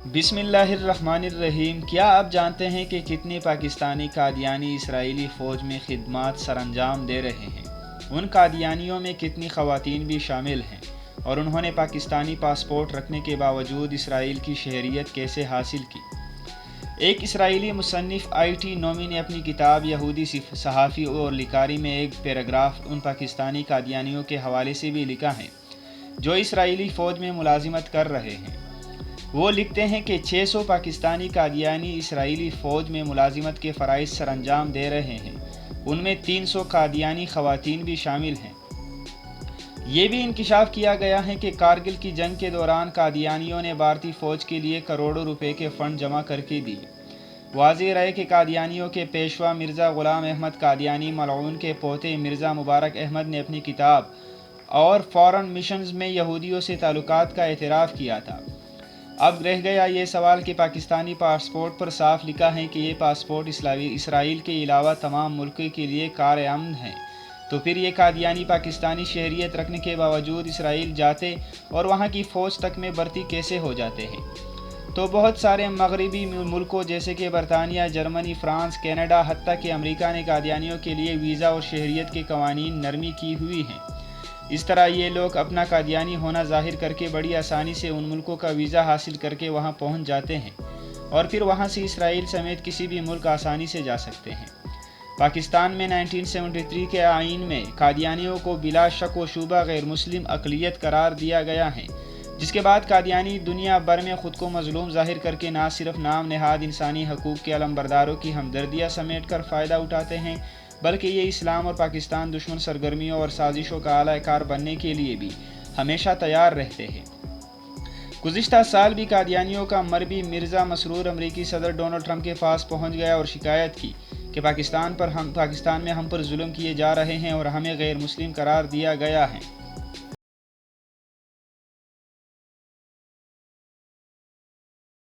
بسم اللہ الرحمن الرحیم۔ کیا آپ جانتے ہیں کہ کتنے پاکستانی قادیانی اسرائیلی فوج میں خدمات سر انجام دے رہے ہیں؟ ان قادیانیوں میں کتنی خواتین بھی شامل ہیں اور انہوں نے پاکستانی پاسپورٹ رکھنے کے باوجود اسرائیل کی شہریت کیسے حاصل کی؟ ایک اسرائیلی مصنف آئی.ٹی. نومی نے اپنی کتاب یہودی صحافی اور لکاری میں ایک پیراگراف ان پاکستانی قادیانیوں کے حوالے سے بھی لکھا ہے جو اسرائیلی فوج میں ملازمت کر رہے ہیں۔ وہ لکھتے ہیں کہ 600 پاکستانی قادیانی اسرائیلی فوج میں ملازمت کے فرائض سر انجام دے رہے ہیں، ان میں 300 قادیانی خواتین بھی شامل ہیں۔ یہ بھی انکشاف کیا گیا ہے کہ کارگل کی جنگ کے دوران قادیانیوں نے بھارتی فوج کے لیے کروڑوں روپے کے فنڈ جمع کر کے دیے۔ واضح رہے کہ قادیانیوں کے پیشوا مرزا غلام احمد قادیانی ملعون کے پوتے مرزا مبارک احمد نے اپنی کتاب اور فارن مشنز میں یہودیوں سے تعلقات کا اعتراف کیا تھا۔ اب رہ گیا یہ سوال کہ پاکستانی پاسپورٹ پر صاف لکھا ہے کہ یہ پاسپورٹ اسرائیل کے علاوہ تمام ملکوں کے لیے کارآمد ہے، تو پھر یہ قادیانی پاکستانی شہریت رکھنے کے باوجود اسرائیل جاتے اور وہاں کی فوج تک میں بھرتی کیسے ہو جاتے ہیں؟ تو بہت سارے مغربی ملکوں جیسے کہ برطانیہ، جرمنی، فرانس، کینیڈا، حتیٰ کہ امریکہ نے قادیانیوں کے لیے ویزا اور شہریت کے قوانین نرمی کی ہوئی ہیں۔ اس طرح یہ لوگ اپنا قادیانی ہونا ظاہر کر کے بڑی آسانی سے ان ملکوں کا ویزا حاصل کر کے وہاں پہنچ جاتے ہیں اور پھر وہاں سے اسرائیل سمیت کسی بھی ملک آسانی سے جا سکتے ہیں۔ پاکستان میں 1973 کے آئین میں قادیانیوں کو بلا شک و شبہ غیر مسلم اقلیت قرار دیا گیا ہے، جس کے بعد قادیانی دنیا بھر میں خود کو مظلوم ظاہر کر کے نہ صرف نام نہاد انسانی حقوق کے علمبرداروں کی ہمدردیاں سمیٹ کر فائدہ اٹھاتے ہیں، بلکہ یہ اسلام اور پاکستان دشمن سرگرمیوں اور سازشوں کا اعلی کار بننے کے لیے بھی ہمیشہ تیار رہتے ہیں۔ گزشتہ سال بھی قادیانیوں کا مربی مرزا مسرور امریکی صدر ڈونلڈ ٹرمپ کے پاس پہنچ گیا اور شکایت کی کہ پاکستان میں ہم پر ظلم کیے جا رہے ہیں اور ہمیں غیر مسلم قرار دیا گیا ہے۔